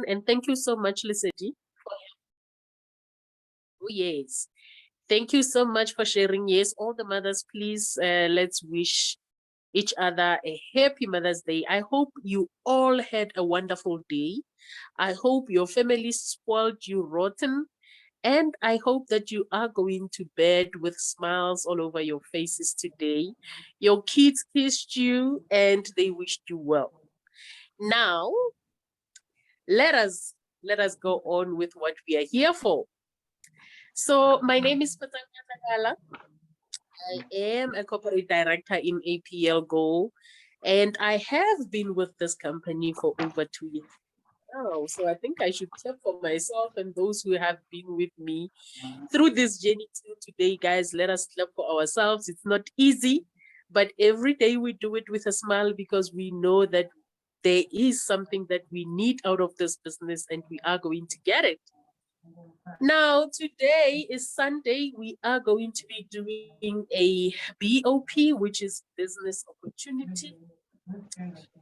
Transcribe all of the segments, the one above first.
And thank you so much, Lisedi. Oh, yes. Thank you so much for sharing. Yes, all the mothers, please, let's wish each other a happy Mother's Day. I hope you all had a wonderful day. I hope your family spoiled you rotten. And I hope that you are going to bed with smiles all over your faces today. Your kids kissed you and they wished you well. Now, let us go on with what we are here for. So my name is Fetsang. I am a corporate director in APL Go, and I have been with this company for over 2 years now. So I think I should clap for myself and those who have been with me through this journey till today, guys. Let us clap for ourselves. It's not easy, but every day we do it with a smile because we know that there is something that we need out of this business and we are going to get it. Now, today is Sunday. We are going to be doing a BOP, which is business opportunity.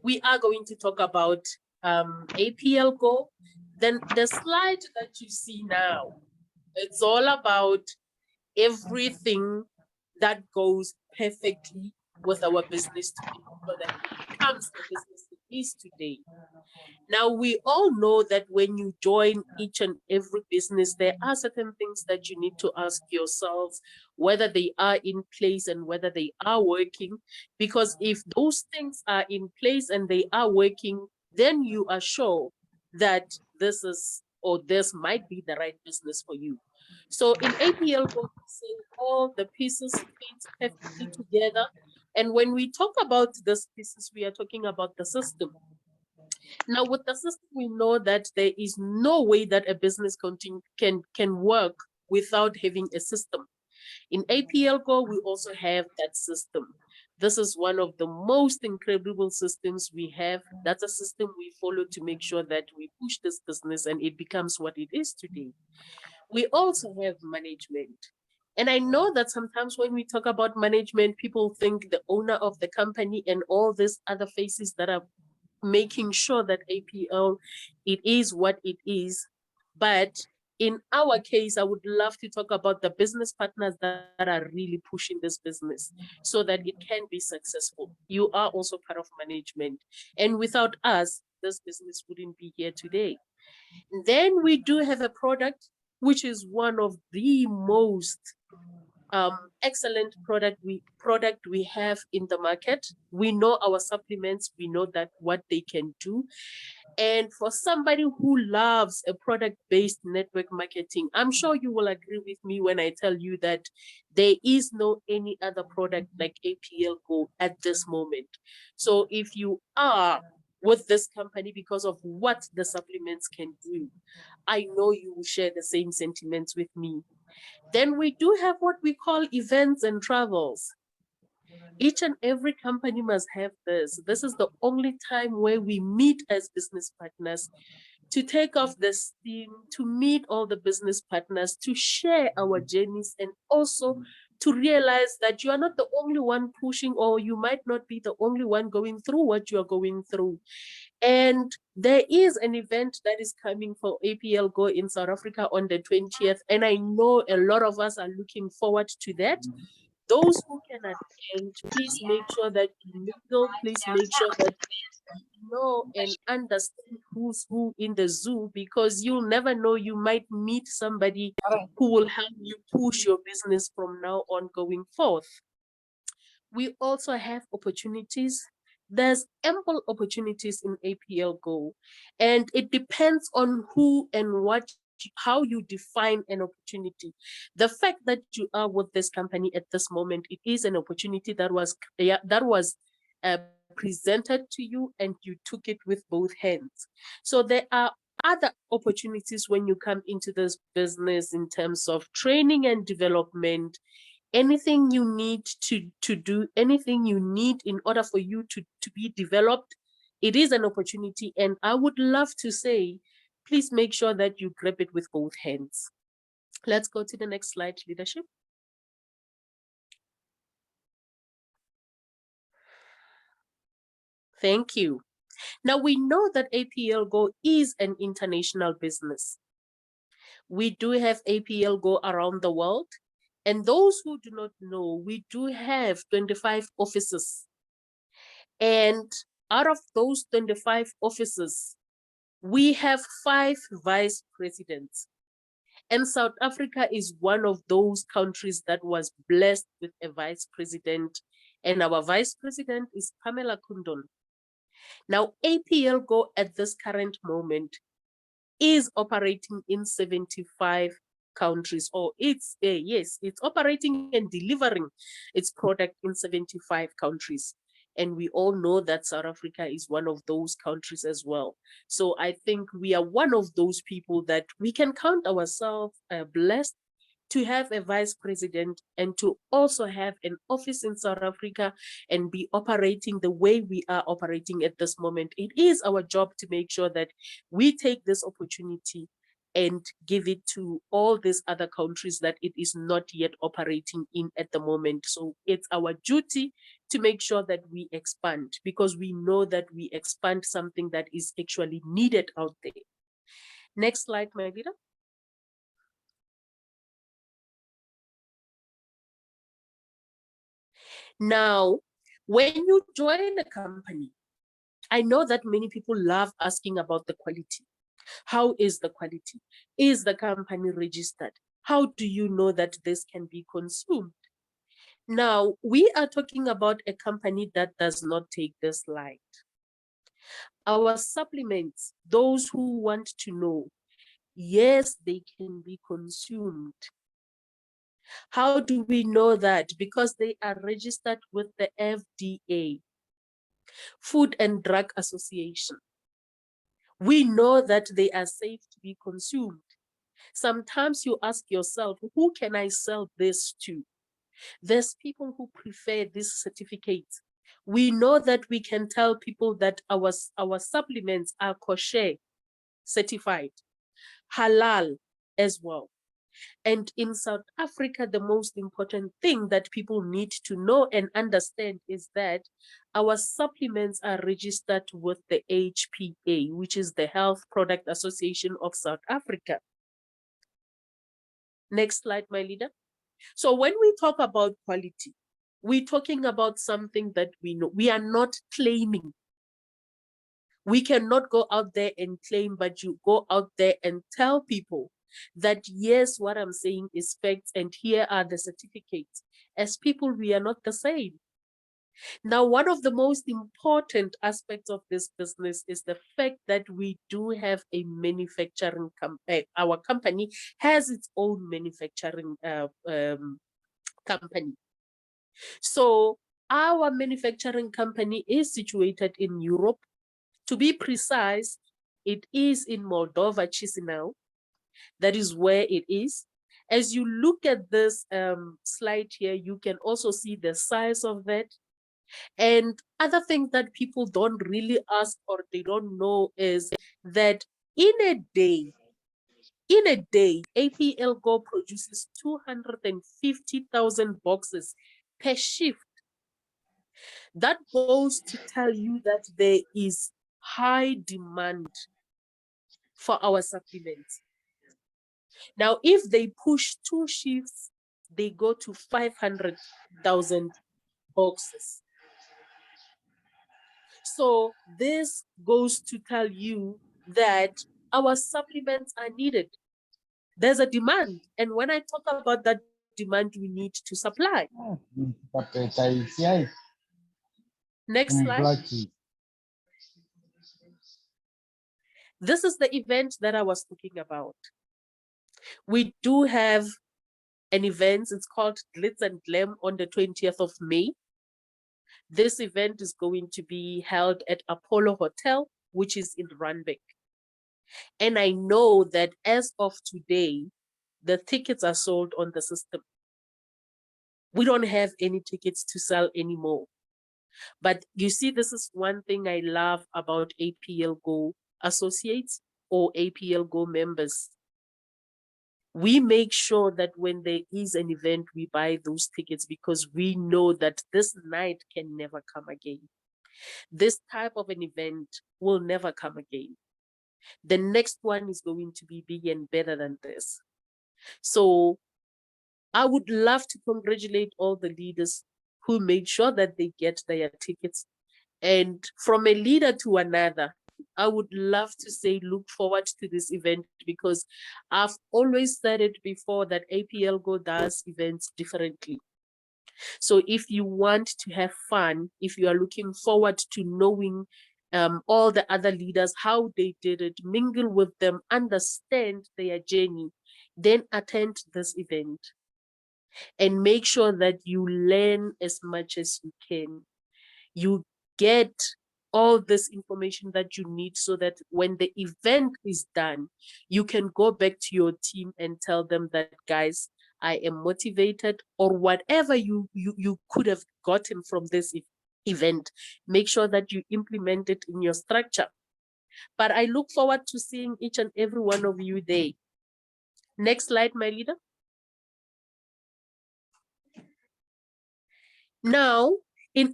We are going to talk about APL Go. Then the slide that you see now, it's all about everything that goes perfectly with our business today, so that it becomes the business it is today. Now, we all know that when you join each and every business, there are certain things that you need to ask yourselves whether they are in place and whether they are working. Because if those things are in place and they are working, then you are sure that this is or this might be the right business for you. So in APL, we say all the pieces fit perfectly together. And when we talk about these pieces, we are talking about the system. Now, with the system, we know that there is no way that a business can work without having a system. In APL Go, we also have that system. This is one of the most incredible systems we have. That's a system we follow to make sure that we push this business and it becomes what it is today. We also have management. And I know that sometimes when we talk about management, people think the owner of the company and all these other faces that are making sure that APL, it is what it is. But in our case, I would love to talk about the business partners that are really pushing this business so that it can be successful. You are also part of management. And without us, this business wouldn't be here today. Then we do have a product, which is one of the most excellent product we have in the market. We know our supplements, we know that what they can do. And for somebody who loves a product-based network marketing, I'm sure you will agree with me when I tell you that there is no any other product like APL Go at this moment. So if you are with this company because of what the supplements can do, I know you will share the same sentiments with me. Then we do have what we call events and travels. Each and every company must have this. This is the only time where we meet as business partners to take off the steam, to meet all the business partners, to share our journeys, and also to realize that you are not the only one pushing, or you might not be the only one going through what you are going through. And there is an event that is coming for APL Go in South Africa on the 20th. And I know a lot of us are looking forward to that. Those who can attend, please make sure that you mingle, please make sure that you know and understand who's who in the zoo, because you'll never know, you might meet somebody who will help you push your business from now on going forth. We also have opportunities. There's ample opportunities in APL Go, and it depends on who and what, how you define an opportunity. The fact that you are with this company at this moment, it is an opportunity that was presented to you and you took it with both hands. So there are other opportunities when you come into this business in terms of training and development. Anything you need to do, anything you need in order for you to be developed, it is an opportunity. And I would love to say, please make sure that you grab it with both hands. Let's go to the next slide, leadership. Thank you. Now, we know that APL Go is an international business. We do have APL Go around the world. And those who do not know, we do have 25 offices. And out of those 25 offices, we have 5 vice presidents. And South Africa is one of those countries that was blessed with a vice president. And our vice president is Pamela Kundon. Now, APL Go at this current moment is operating in 75 countries, or it's operating and delivering its product in 75 countries. And we all know that South Africa is one of those countries as well. So I think we are one of those people that we can count ourselves blessed to have a vice president and to also have an office in South Africa and be operating the way we are operating at this moment. It is our job to make sure that we take this opportunity and give it to all these other countries that it is not yet operating in at the moment. So it's our duty to make sure that we expand, because we know that we expand something that is actually needed out there. Next slide, my leader. Now, when you join a company, I know that many people love asking about the quality. How is the quality? Is the company registered? How do you know that this can be consumed? Now, we are talking about a company that does not take this light. Our supplements, those who want to know, yes, they can be consumed. How do we know that? Because they are registered with the FDA, Food and Drug Association. We know that they are safe to be consumed. Sometimes you ask yourself, who can I sell this to? There's people who prefer this certificate. We know that we can tell people that our supplements are kosher certified, halal as well. And in South Africa, the most important thing that people need to know and understand is that our supplements are registered with the HPA, which is the Health Product Association of South Africa. Next slide, my leader. So when we talk about quality, we're talking about something that we know. We are not claiming. We cannot go out there and claim, but you go out there and tell people that, yes, what I'm saying is facts, and here are the certificates. As people, we are not the same. Now, one of the most important aspects of this business is the fact that we do have a manufacturing company. Our company has its own manufacturing company. So our manufacturing company is situated in Europe. To be precise, it is in Moldova, Chisinau. That is where it is. As you look at this slide here, you can also see the size of that. And other things that people don't really ask or they don't know is that in a day, APL Go produces 250,000 boxes per shift. That goes to tell you that there is high demand for our supplements. Now, if they push 2 shifts, they go to 500,000 boxes. So this goes to tell you that our supplements are needed. There's a demand. And when I talk about that demand, we need to supply. Next slide. This is the event that I was talking about. We do have an event. It's called Glitz and Glam on the 20th of May. This event is going to be held at Apollo Hotel, which is in Randburg. And I know that as of today, the tickets are sold on the system. We don't have any tickets to sell anymore. But you see, this is one thing I love about APL Go associates or APL Go members. We make sure that when there is an event, we buy those tickets because we know that this night can never come again. This type of an event will never come again. The next one is going to be big and better than this. So I would love to congratulate all the leaders who made sure that they get their tickets. And from a leader to another, I would love to say look forward to this event, because I've always said it before that APL Go does events differently. So if you want to have fun, if you are looking forward to knowing all the other leaders, how they did it, mingle with them, understand their journey, then attend this event and make sure that you learn as much as you can. You get all this information that you need, so that when the event is done, you can go back to your team and tell them that, guys, I am motivated, or whatever you could have gotten from this event. Make sure that you implement it in your structure. But I look forward to seeing each and every one of you there. Next slide, my leader. Now, in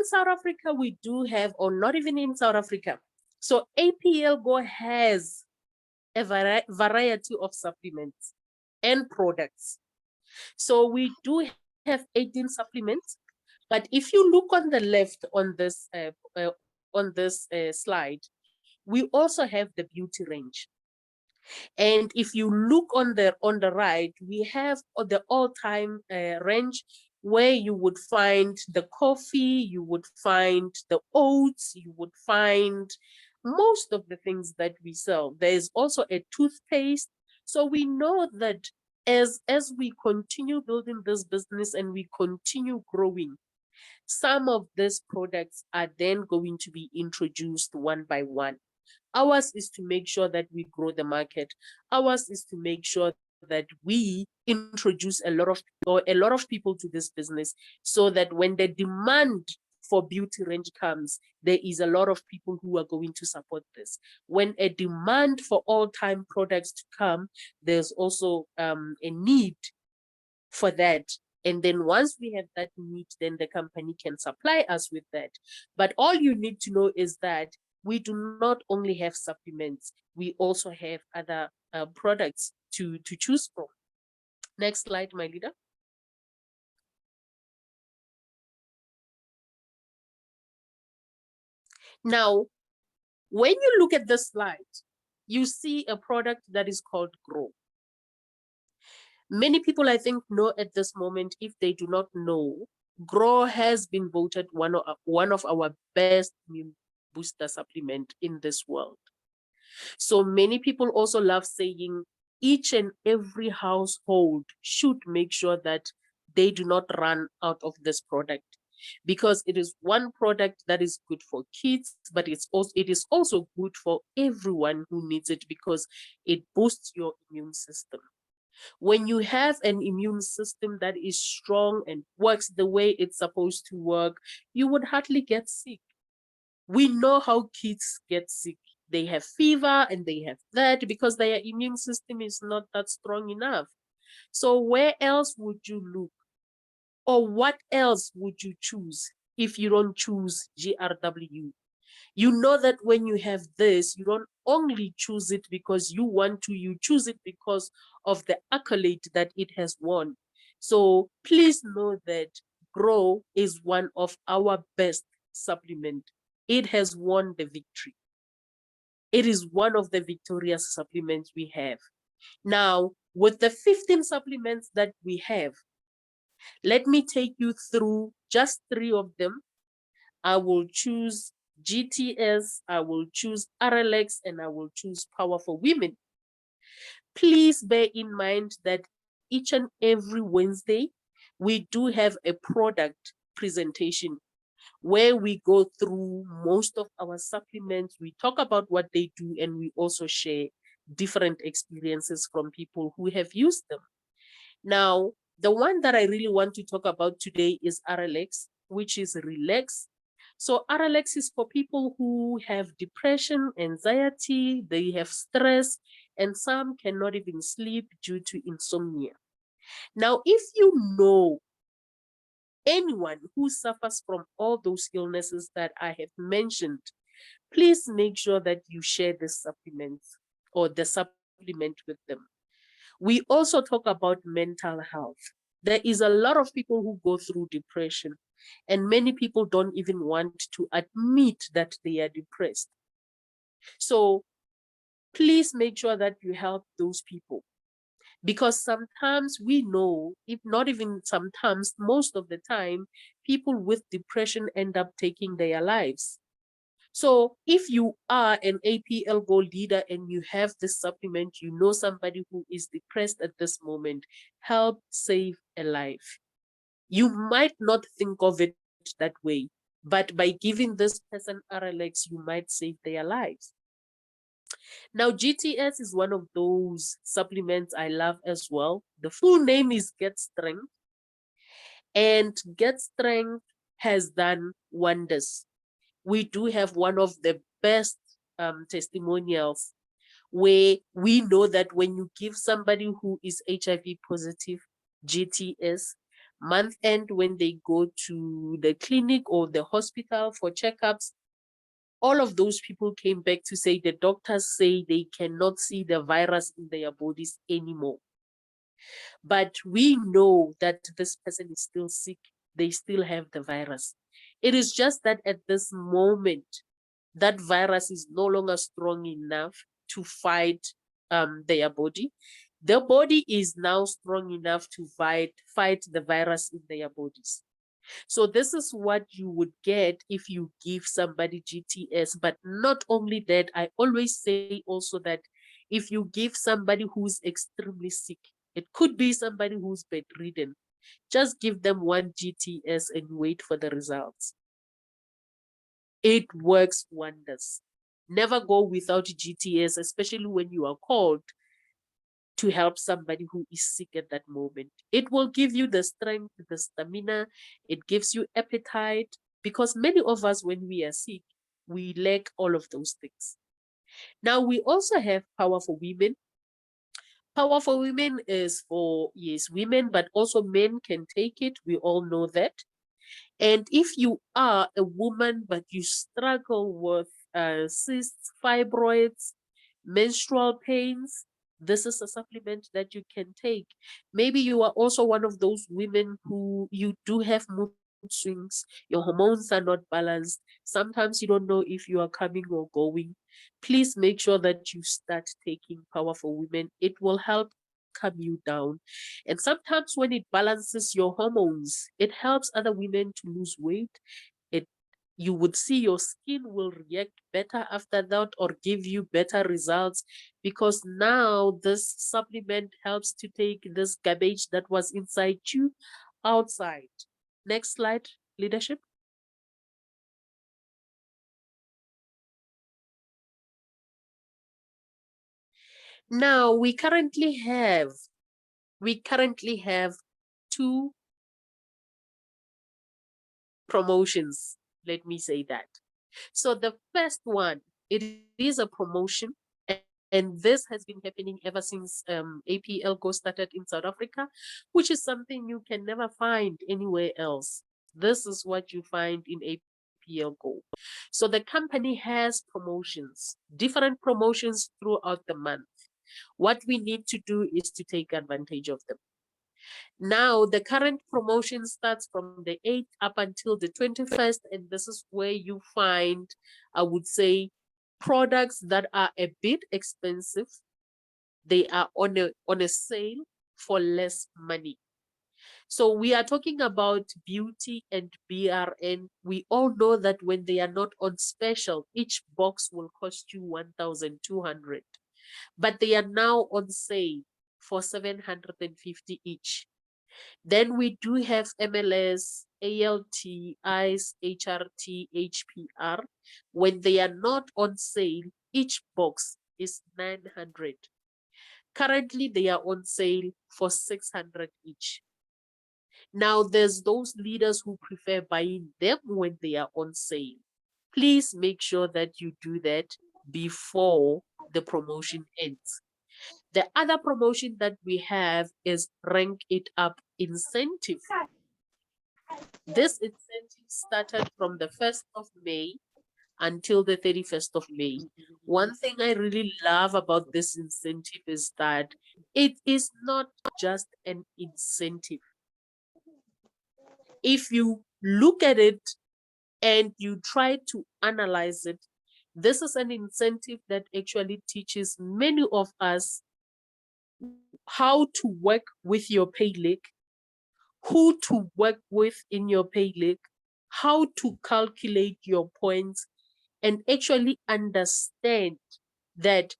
South Africa, we do have, or not even in South Africa. So APL Go has a variety of supplements and products. So we do have 18 supplements, but if you look on the left on this slide, we also have the beauty range. And if you look on the right, we have the all-time range, where you would find the coffee, you would find the oats, you would find most of the things that we sell. There's also a toothpaste. So we know that as we continue building this business and we continue growing, some of these products are then going to be introduced one by one. Ours is to make sure that we grow the market. Ours is to make sure that we introduce a lot of people to this business, so that when the demand for beauty range comes, there is a lot of people who are going to support this. When a demand for all-time products to come, there's also a need for that. And then once we have that need, then the company can supply us with that. But all you need to know is that we do not only have supplements, we also have other products to choose from. Next slide, my leader. Now, when you look at this slide, you see a product that is called Grow. Many people, I think, know at this moment. If they do not know, Grow has been voted one of our best immune booster supplement in this world. So many people also love saying each and every household should make sure that they do not run out of this product, because it is one product that is good for kids, but it is also good for everyone who needs it, because it boosts your immune system. When you have an immune system that is strong and works the way it's supposed to work, you would hardly get sick. We know how kids get sick. They have fever and they have that because their immune system is not that strong enough. So where else would you look? Or what else would you choose if you don't choose GRW? You know that when you have this, you don't only choose it because you want to, you choose it because of the accolade that it has won. So please know that Grow is one of our best supplement. It has won the victory. It is one of the victorious supplements we have. Now, with the 15 supplements that we have, let me take you through just 3 of them. I will choose GTS, I will choose RLX, and I will choose Power for Women. Please bear in mind that each and every Wednesday, we do have a product presentation where we go through most of our supplements. We talk about what they do, and we also share different experiences from people who have used them. Now, the one that I really want to talk about today is RLX, which is relax. So RLX is for people who have depression, anxiety, they have stress, and some cannot even sleep due to insomnia. Now, if you know anyone who suffers from all those illnesses that I have mentioned, please make sure that you share the supplements or the supplement with them. We also talk about mental health. There is a lot of people who go through depression, and many people don't even want to admit that they are depressed. So please make sure that you help those people, because sometimes we know, if not even sometimes, most of the time, people with depression end up taking their lives. So if you are an APL Go leader and you have this supplement, you know somebody who is depressed at this moment, help save a life. You might not think of it that way, but by giving this person RLX, you might save their lives. Now, GTS is one of those supplements I love as well. The full name is Get Strength, and Get Strength has done wonders. We do have one of the best testimonials where we know that when you give somebody who is HIV positive GTS, month end when they go to the clinic or the hospital for checkups, all of those people came back to say the doctors say they cannot see the virus in their bodies anymore. But we know that this person is still sick. They still have the virus. It is just that at this moment, that virus is no longer strong enough to fight their body. The body is now strong enough to fight the virus in their bodies. So this is what you would get if you give somebody GTS. But not only that, I always say also that if you give somebody who's extremely sick, it could be somebody who's bedridden, just give them one GTS and wait for the results. It works wonders. Never go without GTS, especially when you are called to help somebody who is sick at that moment. It will give you the strength, the stamina, it gives you appetite, because many of us, when we are sick, we lack all of those things. Now, we also have Power for Women. Power for Women is for, yes, women, but also men can take it. We all know that. And if you are a woman, but you struggle with cysts, fibroids, menstrual pains, this is a supplement that you can take. Maybe you are also one of those women who you do have mood swings, your hormones are not balanced. Sometimes you don't know if you are coming or going. Please make sure that you start taking Power for Women. It will help calm you down. And sometimes when it balances your hormones, it helps other women to lose weight. It You would see your skin will react better after that or give you better results, because now this supplement helps to take this garbage that was inside you outside. Next slide, leadership. Now we currently have two promotions. Let me say that. So the first one, it is a promotion, and this has been happening ever since APL Go started in South Africa, which is something you can never find anywhere else. This is what you find in APL Go. So the company has promotions, different promotions throughout the month. What we need to do is to take advantage of them. Now, the current promotion starts from the 8th up until the 21st, and this is where you find, I would say, products that are a bit expensive. They are on a sale for less money. So we are talking about beauty and BRN. We all know that when they are not on special, each box will cost you 1,200, but they are now on sale for 750 each. Then we do have MLS, ALT, ICE, HRT, HPR. When they are not on sale, each box is 900. Currently, they are on sale for 600 each. Now, there's those leaders who prefer buying them when they are on sale. Please make sure that you do that before the promotion ends. The other promotion that we have is Rank It Up incentive. This incentive started from the 1st of May until the 31st of May. One thing I really love about this incentive is that it is not just an incentive. If you look at it and you try to analyze it, this is an incentive that actually teaches many of us how to work with your pay leak, who to work with in your pay leak, how to calculate your points, and actually understand that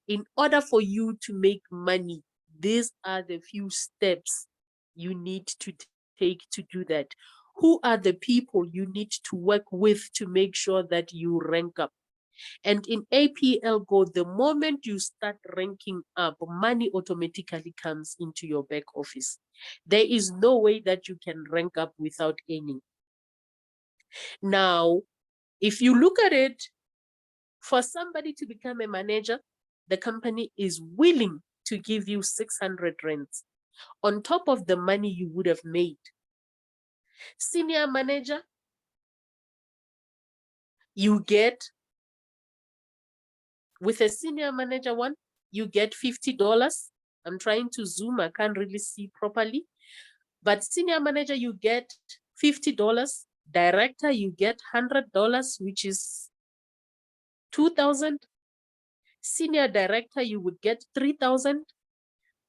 in order for you to make money, these are the few steps you need to take to do that. Who are the people you need to work with to make sure that you rank up? And in APL Go, the moment you start ranking up, money automatically comes into your back office. There is no way that you can rank up without earning. Now, if you look at it, for somebody to become a manager, the company is willing to give you 600 rands on top of the money you would have made. Senior manager, you get, with a senior manager one, you get $50. I'm trying to zoom, I can't really see properly. But senior manager, you get $50. Director, you get $100, which is 2,000. Senior director, you would get 3,000.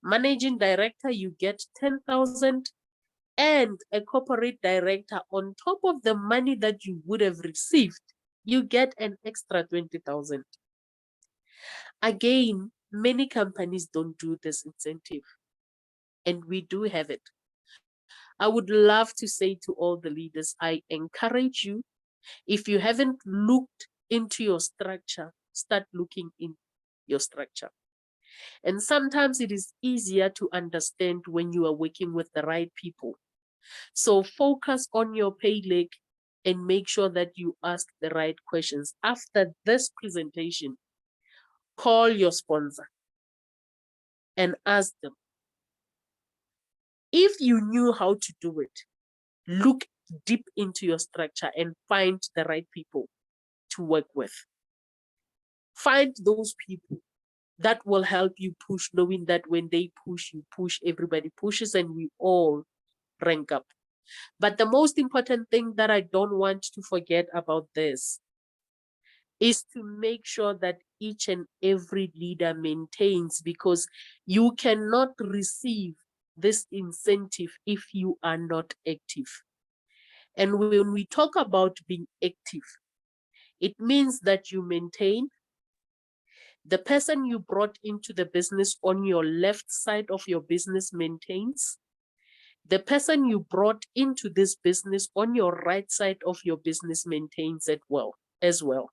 Managing director, you get 10,000. And a corporate director, on top of the money that you would have received, you get an extra 20,000. Again, many companies don't do this incentive, and we do have it. I would love to say to all the leaders, I encourage you, if you haven't looked into your structure, start looking in your structure. And sometimes it is easier to understand when you are working with the right people. So focus on your pay leak and make sure that you ask the right questions. After this presentation, call your sponsor and ask them. If you knew how to do it, look deep into your structure and find the right people to work with. Find those people that will help you push, knowing that when they push, you push, everybody pushes, and we all rank up. But the most important thing that I don't want to forget about this is to make sure that each and every leader maintains, because you cannot receive this incentive if you are not active. And when we talk about being active, it means that you maintain. The person you brought into the business on your left side of your business maintains. The person you brought into this business on your right side of your business maintains it well as well.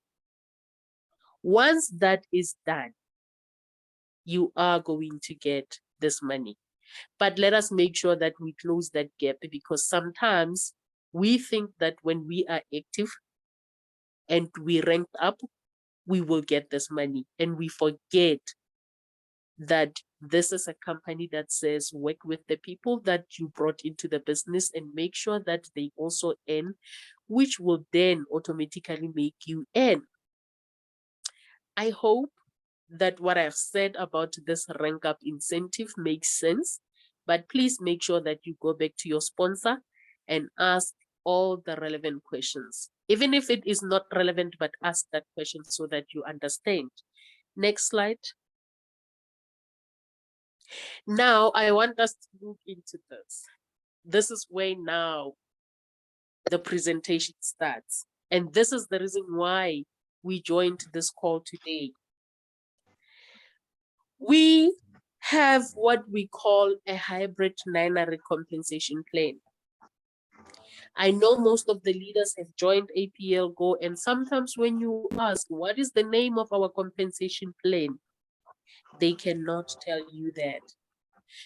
Once that is done, you are going to get this money. But let us make sure that we close that gap, because sometimes we think that when we are active and we rank up, we will get this money. And we forget that this is a company that says work with the people that you brought into the business and make sure that they also earn, which will then automatically make you earn. I hope that what I've said about this rank up incentive makes sense, but please make sure that you go back to your sponsor and ask all the relevant questions. Even if it is not relevant, but ask that question so that you understand. Next slide. Now, I want us to look into this. This is where now the presentation starts. And this is the reason why we joined this call today. We have what we call a hybrid 9 compensation plan. I know most of the leaders have joined APL Go, and sometimes when you ask, what is the name of our compensation plan? They cannot tell you that.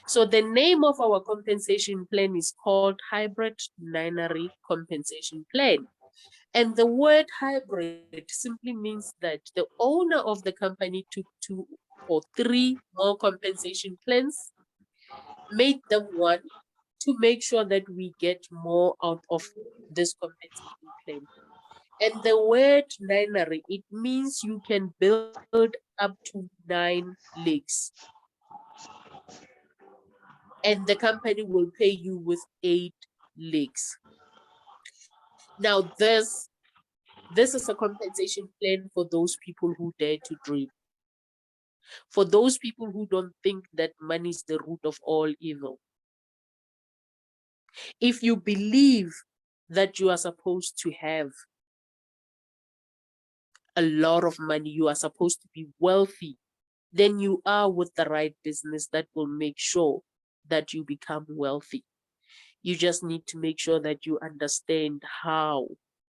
So the name of our compensation plan is called Hybrid 9 Compensation Plan. And the word hybrid simply means that the owner of the company took 2 or 3 more compensation plans, made them one to make sure that we get more out of this compensation plan. And the word ninary, it means you can build up to 9 legs. And the company will pay you with 8 legs. Now, this is a compensation plan for those people who dare to dream. For those people who don't think that money is the root of all evil. If you believe that you are supposed to have a lot of money, you are supposed to be wealthy, then you are with the right business that will make sure that you become wealthy. You just need to make sure that you understand how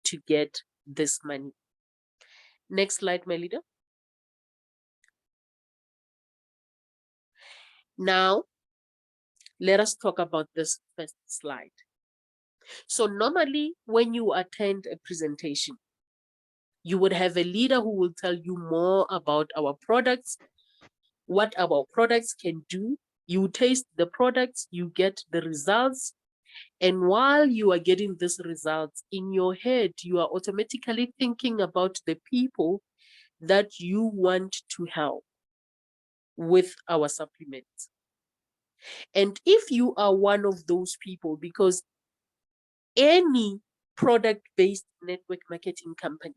to get this money. Next slide, my leader. Now, let us talk about this first slide. So normally when you attend a presentation, you would have a leader who will tell you more about our products, what our products can do. You taste the products, you get the results. And while you are getting these results in your head, you are automatically thinking about the people that you want to help with our supplements. And if you are one of those people, because any product-based network marketing company,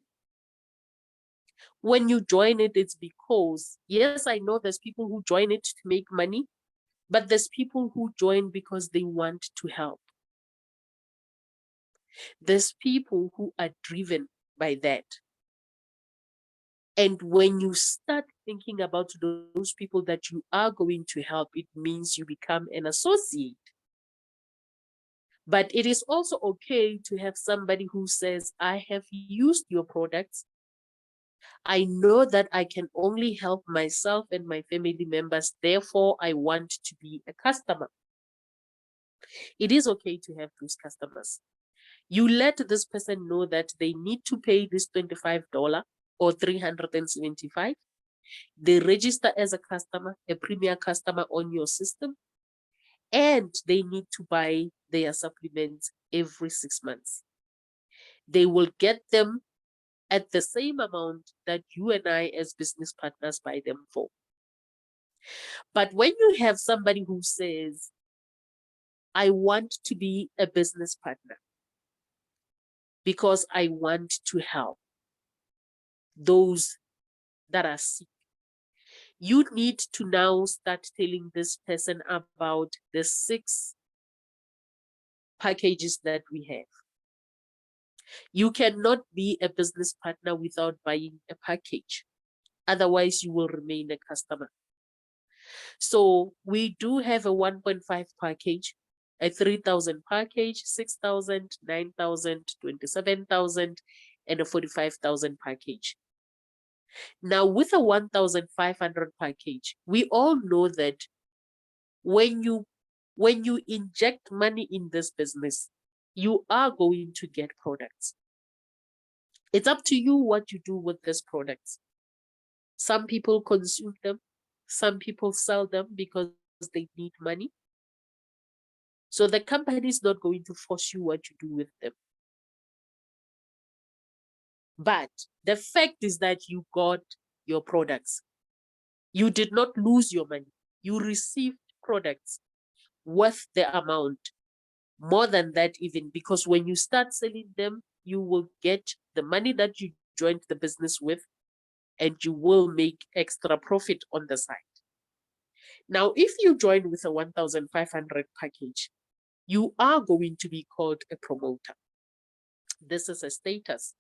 when you join it, it's because, yes, I know there's people who join it to make money, but there's people who join because they want to help. There's people who are driven by that. And when you start thinking about those people that you are going to help, it means you become an associate. But it is also okay to have somebody who says, I have used your products. I know that I can only help myself and my family members. Therefore, I want to be a customer. It is okay to have those customers. You let this person know that they need to pay this $25 or $375. They register as a customer, a premier customer on your system, and they need to buy their supplements every 6 months. They will get them at the same amount that you and I as business partners buy them for. But when you have somebody who says, I want to be a business partner because I want to help those that are sick, you need to now start telling this person about the 6 packages that we have. You cannot be a business partner without buying a package. Otherwise, you will remain a customer. So we do have a 1.5 package, a 3,000 package, 6,000, 9,000, 27,000, and a 45,000 package. Now, with a 1,500 package, we all know that when you inject money in this business, you are going to get products. It's up to you what you do with these products. Some people consume them, some people sell them because they need money. So the company is not going to force you what you do with them. But the fact is that you got your products. You did not lose your money. You received products worth the amount, more than that even, because when you start selling them, you will get the money that you joined the business with, and you will make extra profit on the side. Now, if you join with a 1,500 package, you are going to be called a promoter. This is a status.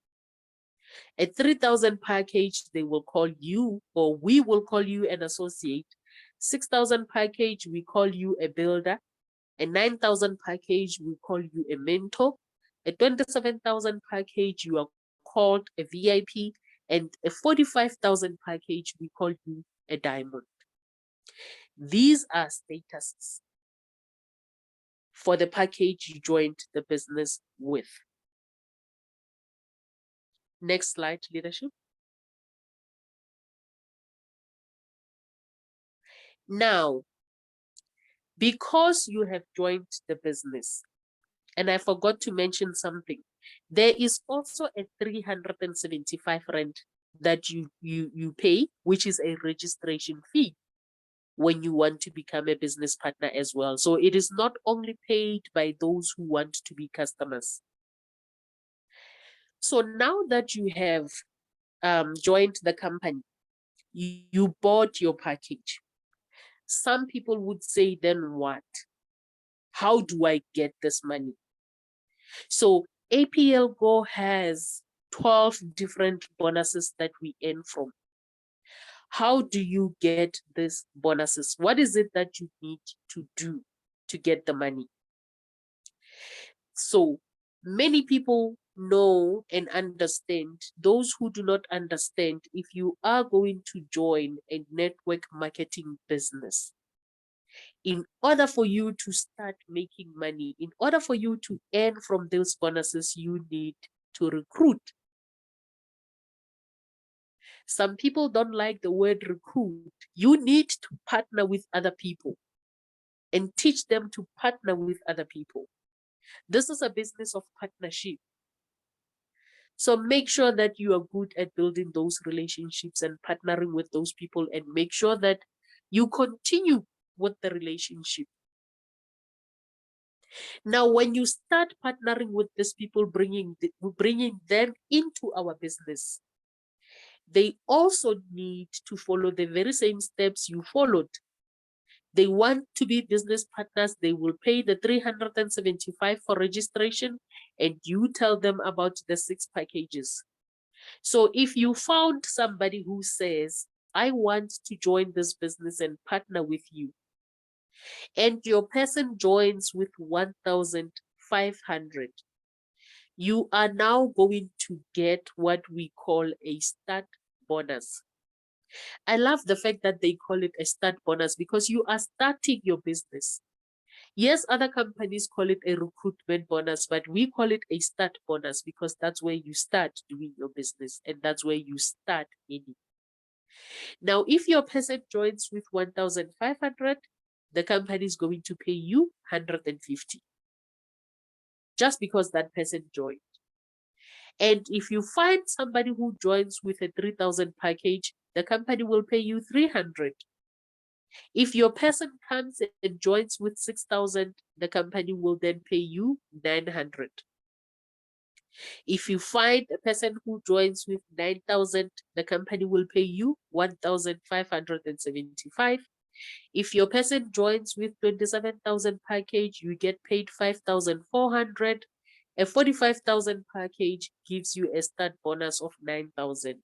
A 3,000 package, they will call you, or we will call you an associate. 6,000 package, we call you a builder. A 9,000 package, we call you a mentor. A 27,000 package, you are called a VIP. And a 45,000 package, we call you a diamond. These are statuses for the package you joined the business with. Next slide, leadership. Now, Because you have joined the business, and I forgot to mention something, there is also a 375 rand that you pay, which is a registration fee when you want to become a business partner as well. So it is not only paid by those who want to be customers. So now that you have joined the company, you bought your package. Some people would say, then what? How do I get this money? So APL Go has 12 different bonuses that we earn from. How do you get these bonuses? What is it that you need to do to get the money? So many people know and understand. Those who do not understand, if you are going to join a network marketing business, in order for you to start making money, in order for you to earn from those bonuses, you need to recruit. Some people don't like the word recruit. You need to partner with other people and teach them to partner with other people. This is a business of partnership. So make sure that you are good at building those relationships and partnering with those people, and make sure that you continue with the relationship. Now, when you start partnering with these people, bringing them into our business, they also need to follow the very same steps you followed. They want to be business partners. They will pay the 375 for registration, and you tell them about the 6 packages. So if you found somebody who says, I want to join this business and partner with you, and your person joins with 1,500, you are now going to get what we call a start bonus. I love the fact that they call it a start bonus because you are starting your business. Yes, other companies call it a recruitment bonus, but we call it a start bonus because that's where you start doing your business and that's where you start earning. Now, if your person joins with 1,500, the company is going to pay you 150 just because that person joined. And if you find somebody who joins with a 3,000 package, the company will pay you 300. If your person comes and joins with 6,000, the company will then pay you 900. If you find a person who joins with 9,000, the company will pay you 1,575. If your person joins with 27,000 package, you get paid 5,400. A 45,000 package gives you a start bonus of 9,000.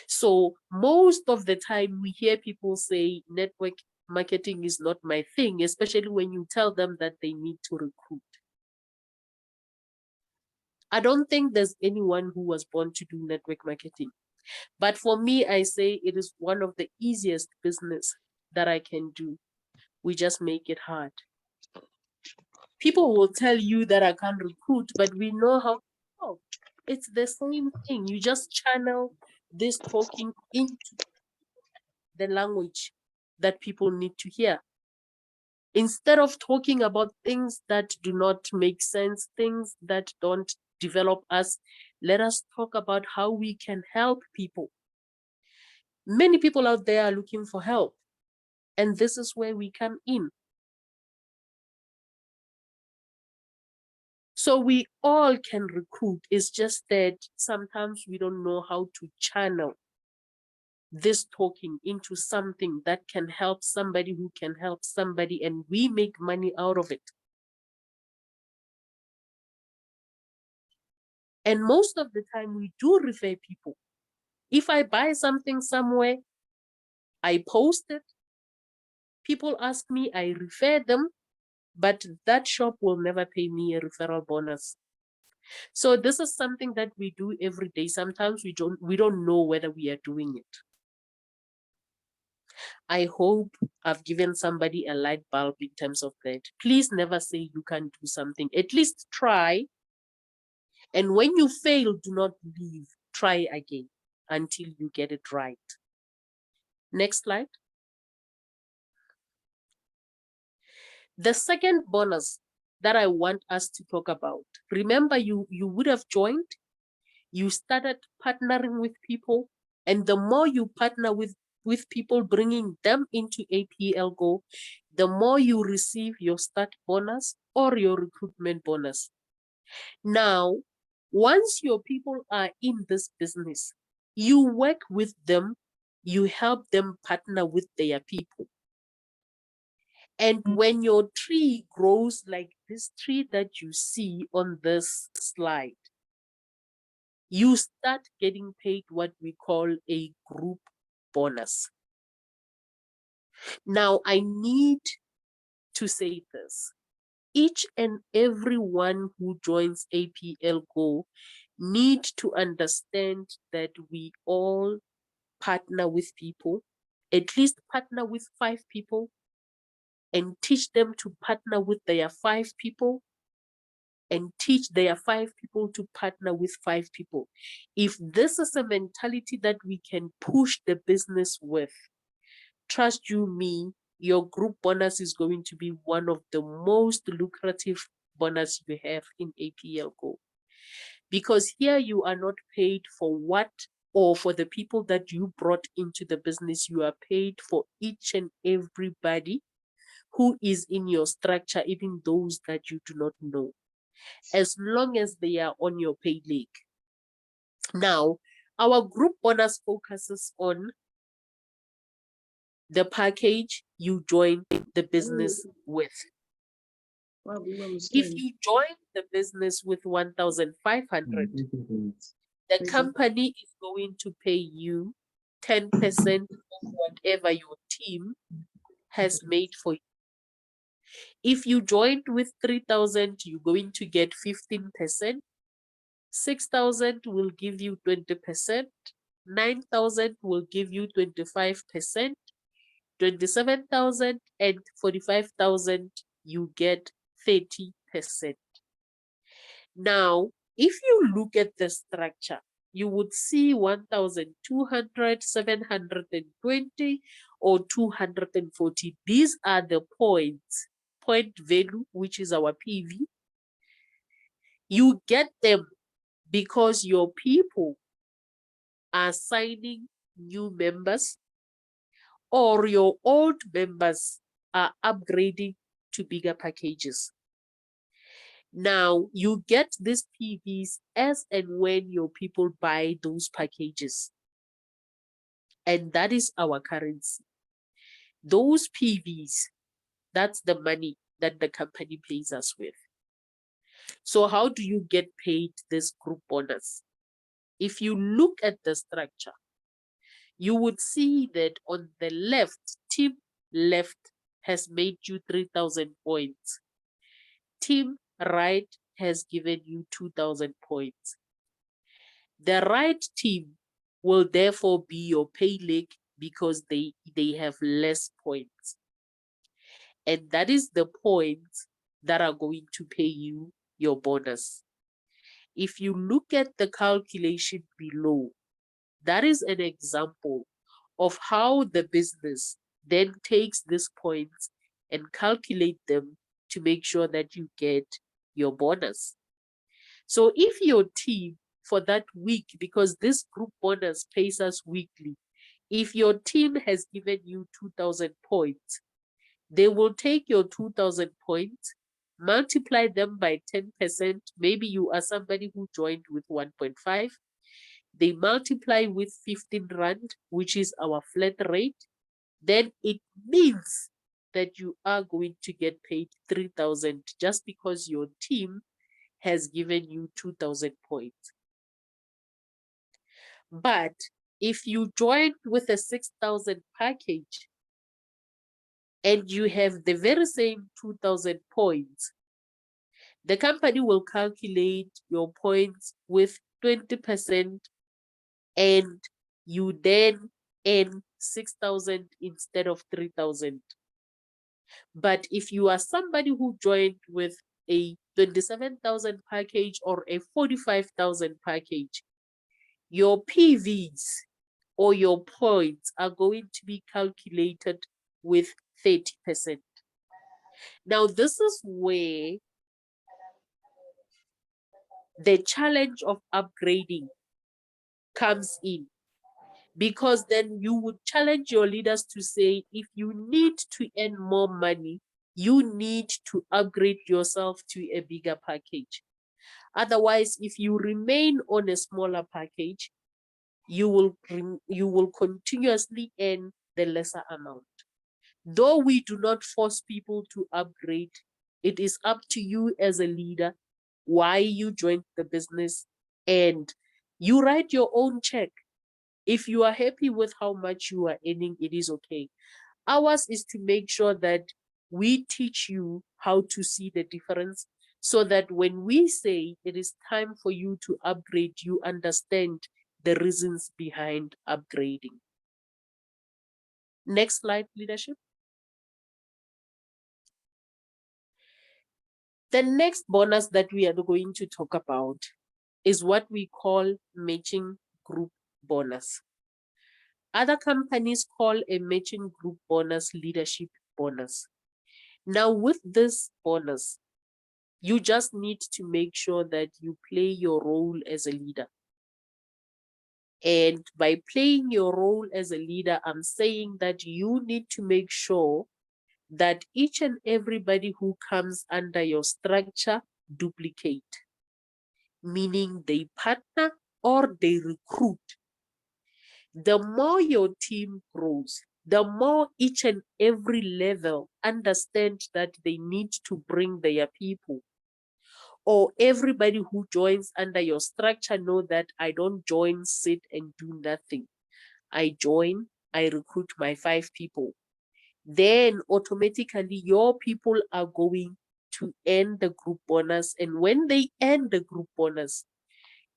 So most of the time we hear people say network marketing is not my thing, especially when you tell them that they need to recruit. I don't think there's anyone who was born to do network marketing. But for me, I say it is one of the easiest business that I can do. We just make it hard. People will tell you that I can't recruit, but we know how. Oh, it's the same thing. You just channel this talking into the language that people need to hear. Instead of talking about things that do not make sense, things that don't develop us, let us talk about how we can help people. Many people out there are looking for help, and this is where we come in. So we all can recruit. It's just that sometimes we don't know how to channel this talking into something that can help somebody who can help somebody, and we make money out of it. And most of the time we do refer people. If I buy something somewhere, I post it, people ask me, I refer them, but that shop will never pay me a referral bonus. So this is something that we do every day. Sometimes we don't know whether we are doing it. I hope I've given somebody a light bulb in terms of that. Please never say you can't do something. At least try. And when you fail, do not leave. Try again until you get it right. Next slide. The second bonus that I want us to talk about, remember you would have joined, you started partnering with people, and the more you partner with people, bringing them into APL Go, the more you receive your start bonus or your recruitment bonus. Now, once your people are in this business, you work with them, you help them partner with their people. And when your tree grows like this tree that you see on this slide, you start getting paid what we call a group bonus. Now, I need to say this. Each and every one who joins APL Go need to understand that we all partner with people, at least partner with 5 people, and teach them to partner with their 5 people, and teach their 5 people to partner with 5 people. If this is a mentality that we can push the business with, trust you me, your group bonus is going to be one of the most lucrative bonus you have in APL Go. Because here you are not paid for what or for the people that you brought into the business, you are paid for each and everybody who is in your structure, even those that you do not know, as long as they are on your pay league. Now, our group bonus focuses on the package you join the business with. If you join the business with 1,500, the company is going to pay you 10% of whatever your team has made for you. If you joined with 3,000, you're going to get 15%. 6,000 will give you 20%. 9,000 will give you 25%. 27,000 and 45,000, you get 30%. Now, if you look at the structure, you would see 1,200, 720, or 240. These are the points, point value, which is our PV. You get them because your people are signing new members, or your old members are upgrading to bigger packages. Now, you get these PVs as and when your people buy those packages. And that is our currency. Those PVs, that's the money that the company pays us with. So how do you get paid this group bonus? If you look at the structure, you would see that on the left, team left has made you 3,000 points. Team right has given you 2,000 points. The right team will therefore be your pay league because they have less points. And that is the points that are going to pay you your bonus. If you look at the calculation below, that is an example of how the business then takes these points and calculate them to make sure that you get your bonus. So if your team for that week, because this group bonus pays us weekly, if your team has given you 2,000 points, they will take your 2,000 points, multiply them by 10%. Maybe you are somebody who joined with 1.5. They multiply with 15 Rand, which is our flat rate. Then it means that you are going to get paid 3,000 just because your team has given you 2,000 points. But if you join with a 6,000 package and you have the very same 2,000 points, the company will calculate your points with 20%, and you then earn 6,000 instead of 3,000. But if you are somebody who joined with a 27,000 package or a 45,000 package, your PVs or your points are going to be calculated with 30%. Now, this is where the challenge of upgrading comes in, because then you would challenge your leaders to say, if you need to earn more money, you need to upgrade yourself to a bigger package. Otherwise, if you remain on a smaller package, you will continuously earn the lesser amount. Though we do not force people to upgrade, it is up to you as a leader why you joined the business, and you write your own check. If you are happy with how much you are earning, it is okay. Ours is to make sure that we teach you how to see the difference, so that when we say it is time for you to upgrade, you understand the reasons behind upgrading. Next slide, leadership. The next bonus that we are going to talk about is what we call matching group bonus. Other companies call a matching group bonus leadership bonus. Now, with this bonus, you just need to make sure that you play your role as a leader. And by playing your role as a leader, I'm saying that you need to make sure that each and everybody who comes under your structure duplicate, meaning they partner or they recruit. The more your team grows, the more each and every level understand that they need to bring their people, or everybody who joins under your structure know that I don't join, sit and do nothing. I join, I recruit my 5 people. Then automatically your people are going to earn the group bonus. And when they earn the group bonus,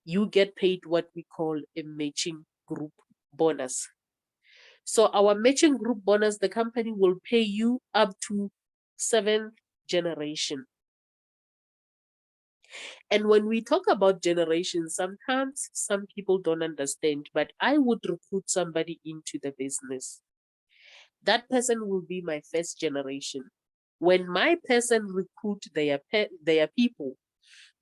you get paid what we call a matching group bonus. So our matching group bonus, the company will pay you up to 7th generation. And when we talk about generation, sometimes some people don't understand, but I would recruit somebody into the business. That person will be my first generation. When my person recruit their people,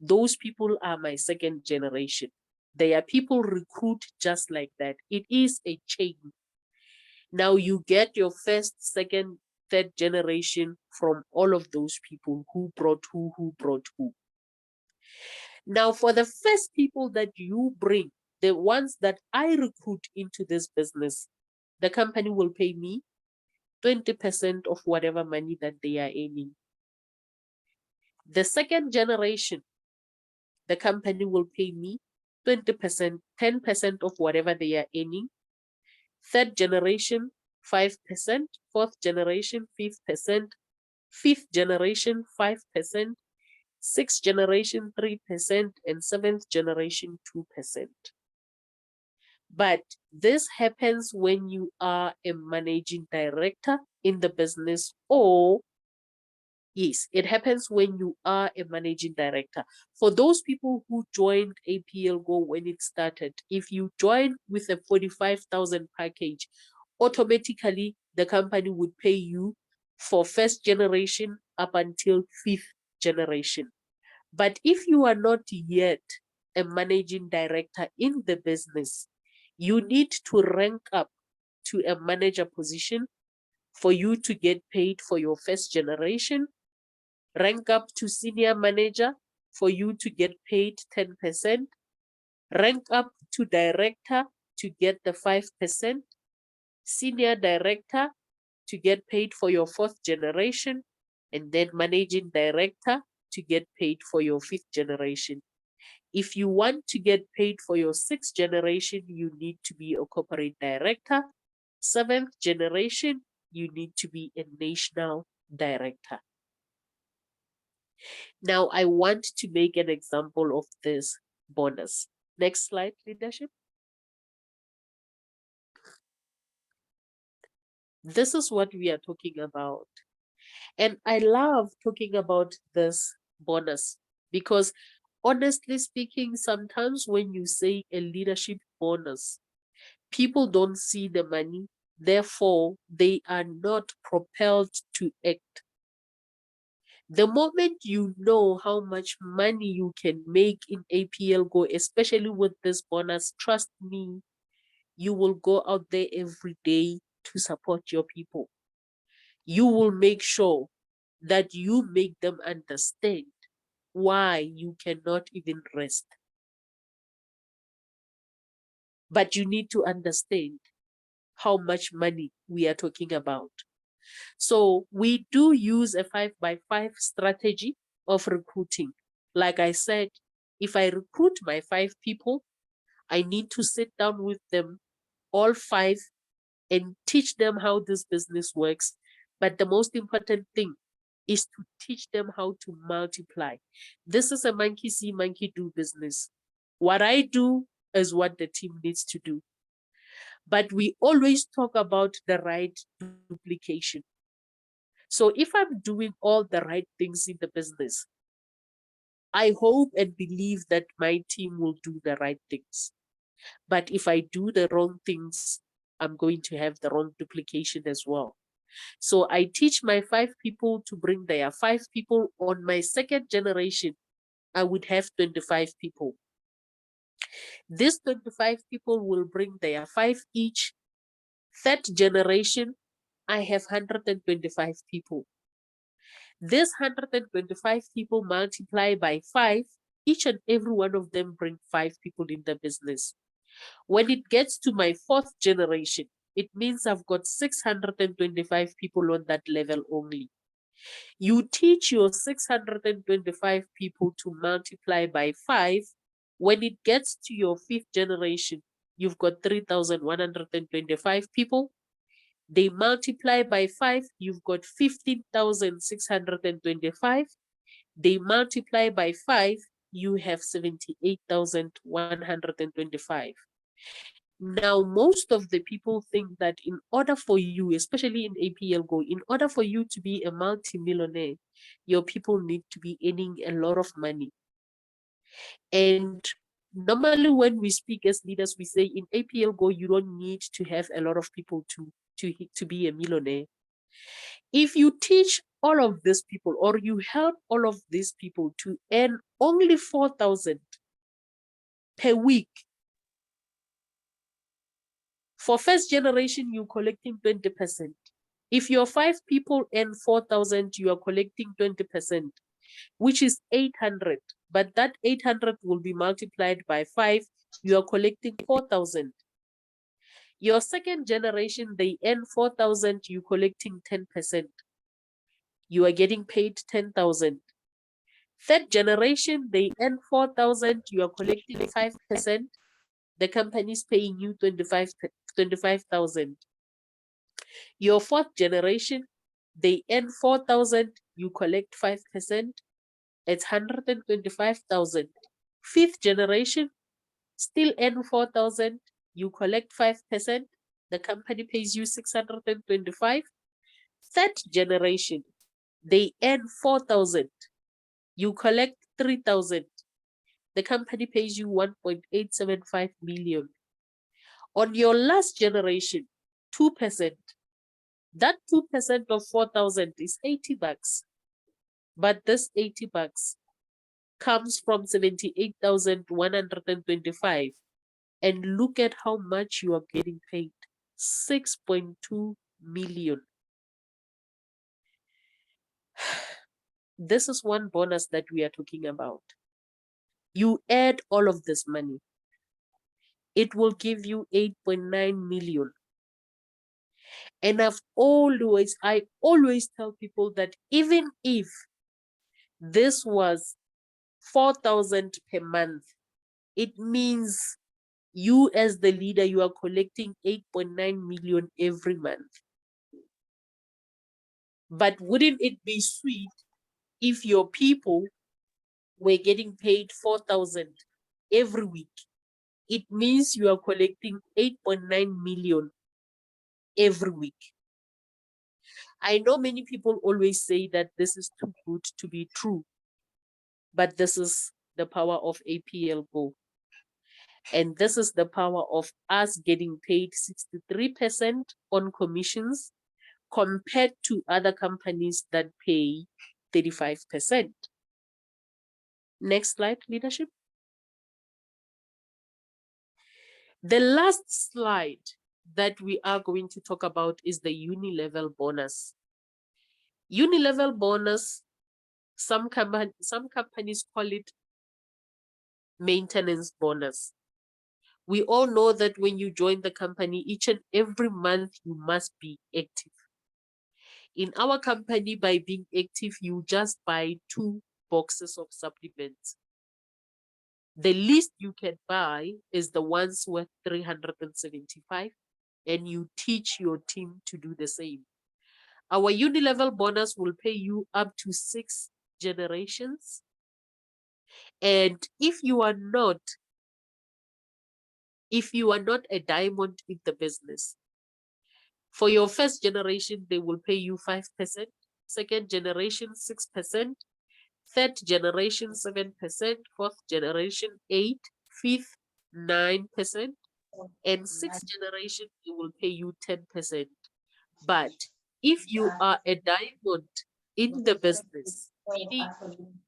those people are my second generation. Their people recruit just like that. It is a chain. Now you get your first, second, third generation from all of those people who brought who brought who. Now, for the first people that you bring, the ones that I recruit into this business, the company will pay me 20% of whatever money that they are earning. The second generation, the company will pay me 20%, 10% of whatever they are earning. Third generation, 5%. Fourth generation, 5%. Fifth generation, 5%. Sixth generation, 3%. And seventh generation, 2%. But this happens when you are a managing director in the business, or yes, it happens when you are a managing director. For those people who joined APL Go when it started, if you joined with a 45,000 package, automatically the company would pay you for first generation up until fifth generation. But if you are not yet a managing director in the business, you need to rank up to a manager position for you to get paid for your first generation, rank up to senior manager for you to get paid 10%, rank up to director to get the 5%, senior director to get paid for your fourth generation, and then managing director to get paid for your fifth generation. If you want to get paid for your sixth generation, you need to be a corporate director. Seventh generation, you need to be a national director. Now, I want to make an example of this bonus. Next slide, leadership. This is what we are talking about. And I love talking about this bonus because, honestly speaking, sometimes when you say a leadership bonus, people don't see the money, therefore, they are not propelled to act. The moment you know how much money you can make in APL Go, especially with this bonus, trust me, you will go out there every day to support your people. You will make sure that you make them understand why you cannot even rest. But you need to understand how much money we are talking about. So we do use a 5x5 strategy of recruiting. Like I said, if I recruit my 5 people, I need to sit down with them, all 5, and teach them how this business works. But the most important thing is to teach them how to multiply. This is a monkey see, monkey do business. What I do is what the team needs to do. But we always talk about the right duplication. So if I'm doing all the right things in the business, I hope and believe that my team will do the right things. But if I do the wrong things, I'm going to have the wrong duplication as well. So I teach my 5 people to bring their 5 people. On my second generation, I would have 25 people. These 25 people will bring their 5 each. Third generation, I have 125 people. This 125 people multiply by 5, each and every one of them bring 5 people in the business. When it gets to my fourth generation, it means I've got 625 people on that level only. You teach your 625 people to multiply by 5. When it gets to your fifth generation, you've got 3,125 people. They multiply by 5, you've got 15,625. They multiply by 5, you have 78,125. Now, most of the people think that in order for you, especially in APL Go, in order for you to be a multimillionaire, your people need to be earning a lot of money. And normally when we speak as leaders, we say in APL Go, you don't need to have a lot of people to be a millionaire. If you teach all of these people, or you help all of these people to earn only 4,000 per week, for first generation, you're collecting 20%. If your 5 people earn 4,000, you are collecting 20%, which is 800. But that 800 will be multiplied by 5. You are collecting 4,000. Your second generation, they earn 4,000, you collecting 10%. You are getting paid 10,000. Third generation, they earn 4,000, you are collecting 5%. The company is paying you 25,000. Your fourth generation, they earn 4,000, you collect 5%. It's 125,000. Fifth generation, still earn 4,000, you collect 5%. The company pays you 625. Third generation, they earn 4,000, you collect 3,000. The company pays you 1.875 million. On your last generation, 2%. That 2% of 4,000 is 80 bucks. But this 80 bucks comes from 78,125. And look at how much you are getting paid. 6.2 million. This is one bonus that we are talking about. You add all of this money, it will give you 8.9 million. And I always tell people that even if this was 4,000 per month, it means you as the leader, you are collecting 8.9 million every month. But wouldn't it be sweet if your people were getting paid 4,000 every week? It means you are collecting 8.9 million every week. I know many people always say that this is too good to be true, but this is the power of APL Go. And this is the power of us getting paid 63% on commissions compared to other companies that pay 35%. Next slide, leadership. The last slide that we are going to talk about is the Unilevel bonus. Unilevel bonus, some companies call it maintenance bonus. We all know that when you join the company, each and every month you must be active. In our company, by being active, you just buy 2 boxes of supplements. The least you can buy is the ones worth 375, and you teach your team to do the same. Our Unilevel bonus will pay you up to 6 generations. And if you are not a diamond in the business, for your first generation, they will pay you 5%, second generation 6%, third generation 7%, fourth generation 8%, fifth 9%, and sixth generation they will pay you 10%. But if you are a diamond in the business, meaning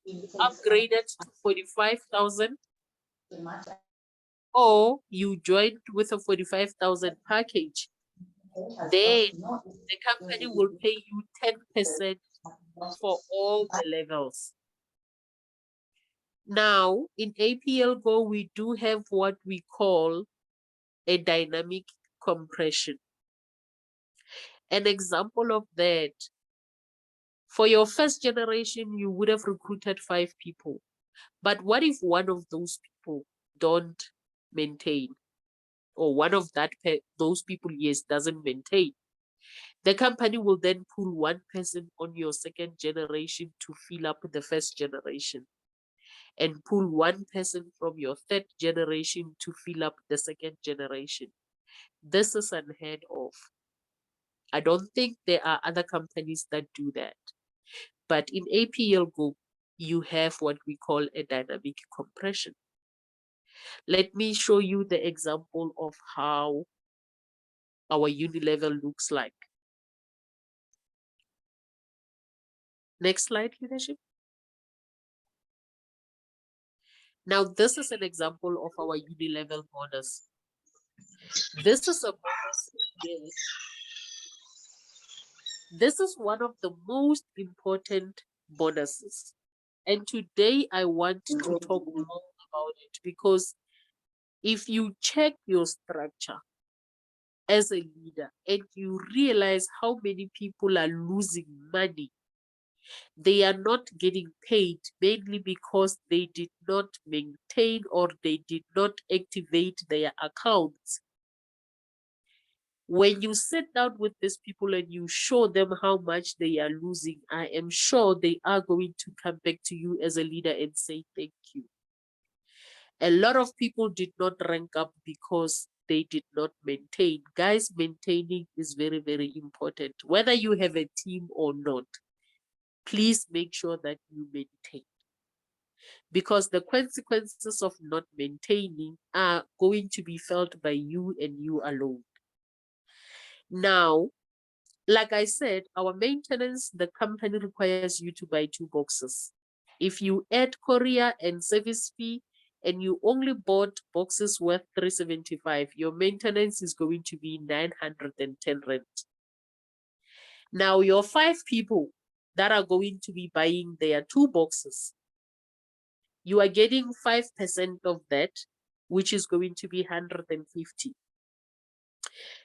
you upgraded to 45,000 or you joined with a 45,000 package, then the company will pay you 10% for all the levels. Now, in APL Go, we do have what we call a dynamic compression. An example of that, for your first generation, you would have recruited 5 people. But what if one of those people don't maintain? Or one of those people, yes, doesn't maintain? The company will then pull 1 person on your second generation to fill up the first generation, and pull 1 person from your third generation to fill up the second generation. This is unheard of. I don't think there are other companies that do that. But in APL Go, you have what we call a dynamic compression. Let me show you the example of how our Unilevel looks like. Next slide, leadership. Now, this is an example of our Unilevel bonus. This is a bonus. This is one of the most important bonuses. And today I want to talk more about it, because if you check your structure as a leader and you realize how many people are losing money, they are not getting paid mainly because they did not maintain or they did not activate their accounts. When you sit down with these people and you show them how much they are losing, I am sure they are going to come back to you as a leader and say thank you. A lot of people did not rank up because they did not maintain. Guys, maintaining is very, very important. Whether you have a team or not, please make sure that you maintain, because the consequences of not maintaining are going to be felt by you and you alone. Now, like I said, our maintenance, the company requires you to buy 2 boxes. If you add courier and service fee and you only bought boxes worth 375, your maintenance is going to be 910 rand. Now, your 5 people that are going to be buying their 2 boxes, you are getting 5% of that, which is going to be 150.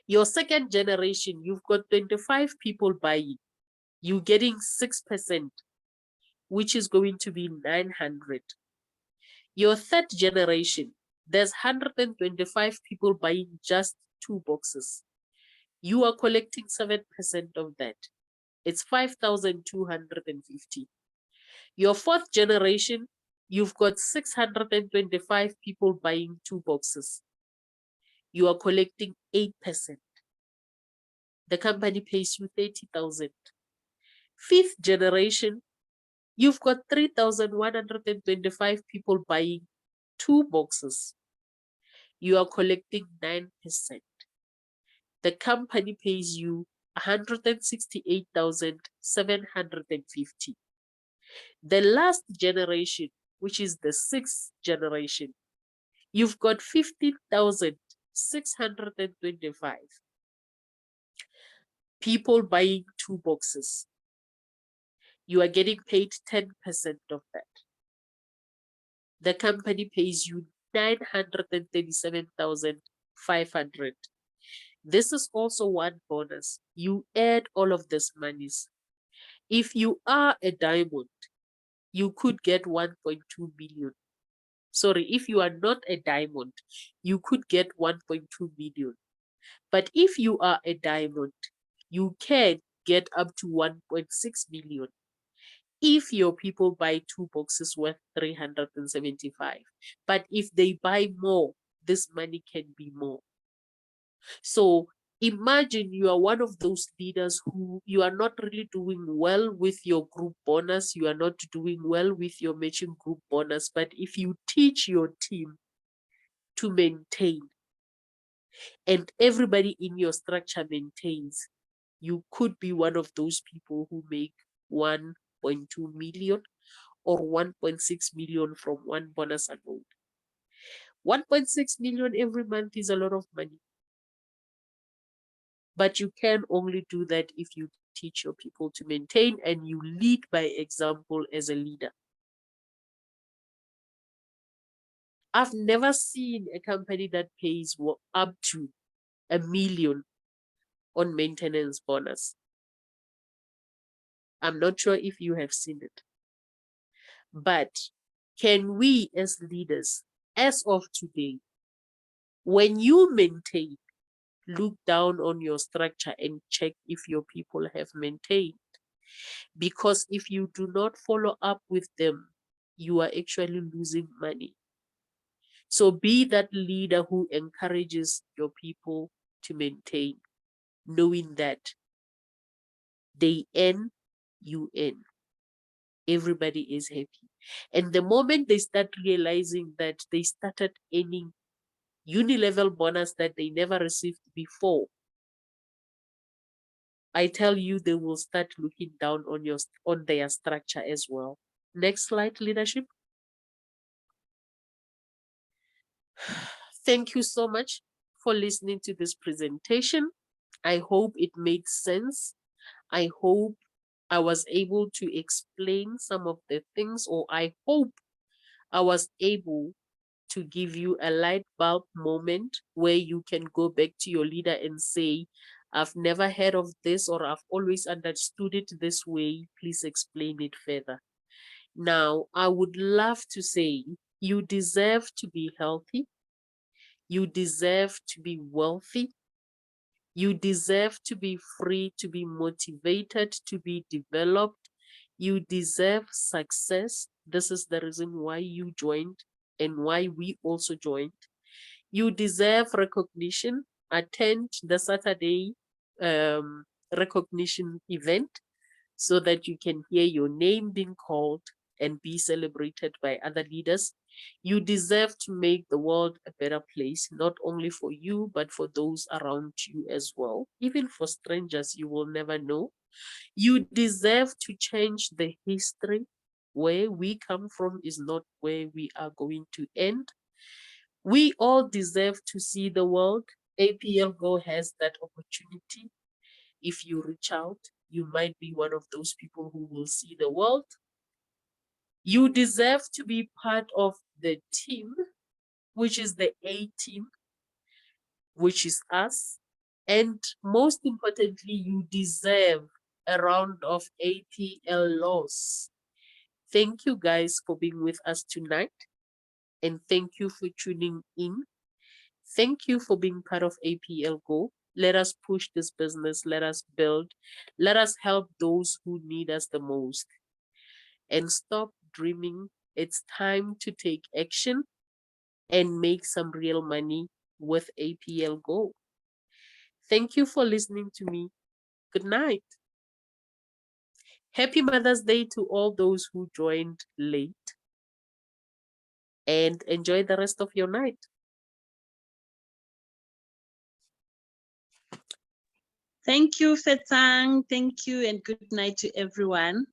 Your second generation, you've got 25 people buying. You're getting 6%, which is going to be 900. Your third generation, there's 125 people buying just 2 boxes. You are collecting 7% of that. It's 5,250. Your fourth generation, you've got 625 people buying 2 boxes. You are collecting 8%. The company pays you 30,000. Fifth generation, you've got 3,125 people buying 2 boxes. You are collecting 9%. The company pays you 168,750. The last generation, which is the sixth generation, you've got 15,625 people buying 2 boxes. You are getting paid 10% of that. The company pays you 937,500. This is also one bonus. You add all of these monies. If you are a diamond, you could get 1.2 million. Sorry, if you are not a diamond, you could get 1.2 million. But if you are a diamond, you can get up to 1.6 million if your people buy 2 boxes worth 375. But if they buy more, this money can be more. So imagine you are one of those leaders who you are not really doing well with your group bonus, you are not doing well with your matching group bonus, but if you teach your team to maintain and everybody in your structure maintains, you could be one of those people who make 1.2 million or 1.6 million from one bonus alone. 1.6 million every month is a lot of money. But you can only do that if you teach your people to maintain and you lead by example as a leader. I've never seen a company that pays up to $1 million on maintenance bonus. I'm not sure if you have seen it. But can we as leaders, as of today, when you maintain, look down on your structure and check if your people have maintained? Because if you do not follow up with them, you are actually losing money. So be that leader who encourages your people to maintain, knowing that they earn, you earn. Everybody is happy. And the moment they start realizing that they started earning Unilevel bonus that they never received before, I tell you, they will start looking down on their structure as well. Next slide, leadership. Thank you so much for listening to this presentation. I hope it made sense. I hope I was able to explain some of the things, or I hope I was able to give you a light bulb moment where you can go back to your leader and say, I've never heard of this, or I've always understood it this way. Please explain it further. Now, I would love to say you deserve to be healthy. You deserve to be wealthy. You deserve to be free, to be motivated, to be developed. You deserve success. This is the reason why you joined and why we also joined. You deserve recognition. Attend the Saturday recognition event so that you can hear your name being called and be celebrated by other leaders. You deserve to make the world a better place, not only for you, but for those around you as well. Even for strangers, you will never know. You deserve to change the history. Where we come from is not where we are going to end. We all deserve to see the world. APL Go has that opportunity. If you reach out, you might be one of those people who will see the world. You deserve to be part of the team, which is the A team, which is us. And most importantly, you deserve a round of APL laws. Thank you guys for being with us tonight. And thank you for tuning in. Thank you for being part of APL Go. Let us push this business. Let us build. Let us help those who need us the most. And stop dreaming. It's time to take action and make some real money with APL Go. Thank you for listening to me. Good night. Happy Mother's Day to all those who joined late. And enjoy the rest of your night. Thank you, Fetsang. Thank you, and good night to everyone.